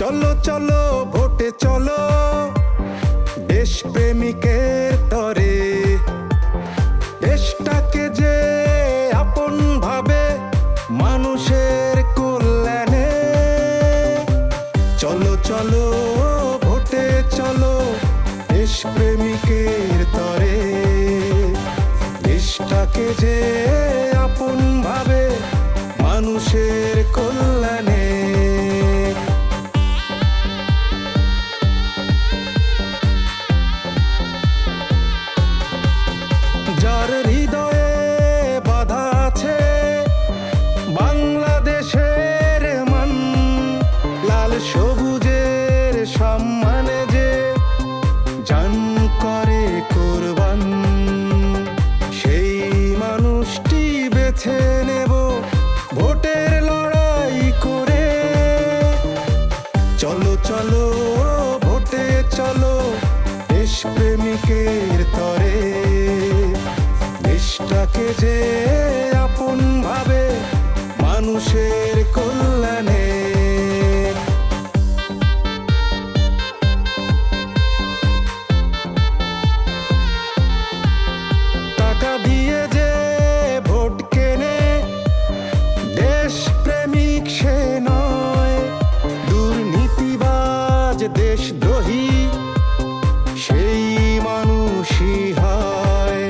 চলো চলো ভোটে চলো, দেশ প্রেমিকের তরে, দেশটাকে যে আপন ভাবে মানুষের কল্যাণে। চলো চলো ভোটে চলো, দেশ প্রেমিকের তরে, দেশটাকে যে আপন ভাবে মানুষের কল্যাণে। যার হৃদয়ে বাঁধা আছে বাংলাদেশের মান, লাল সবুজের সম্মানে যে জান করে কোরবান, সেই মানুষটি বেছে নেব ভোটের লড়াই করে। চলো চলো ভোটে চলো, দেশ প্রেমিকের তরে, দেশটাকে যে আপন ভাবে মানুষের কল্যাণে। টাকা দিয়ে যে ভোট কেনে দেশ প্রেমিক সে নয়, দুর্নীতিবাজ দেশদ্রোহী সেই মানুষই হয়।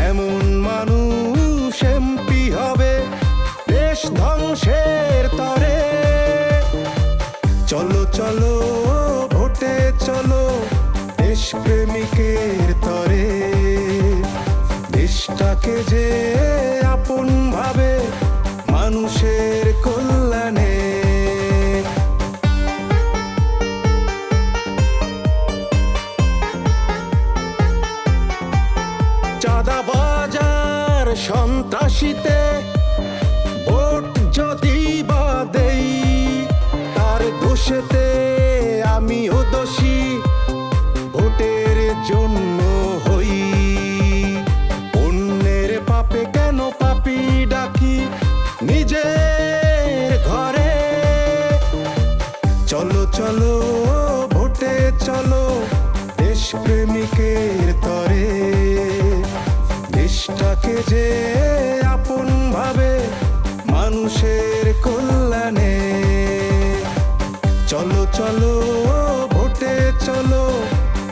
এমন মানুষ এমপি হবে দেশ ধ্বংসের তরে। চলো চলো ভোটে চলো, দেশ প্রেমিকের তরে, দেশটাকে যে আপন ভাবে মানুষের কল্যাণে। চাঁদাবাজার সন্ত্রাসীতে ভোট যদি বা দেই, তার দোষেতে আমিও দোষী ভোটের জন্য হই। অন্যের পাপে কেন পাপী ডাকি নিজের ঘরে। চলো চলো ভোটে চলো, দেশ প্রেমিকের তরে, দেশটাকে যে আপন ভাবে মানুষের কল্যাণে। চলো চলো ভোটে চলো,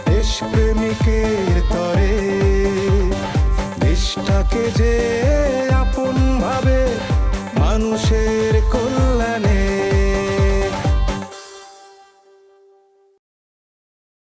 দেশ প্রেমিকের তরে, দেশটাকে যে আপন ভাবে মানুষের কল্যাণে।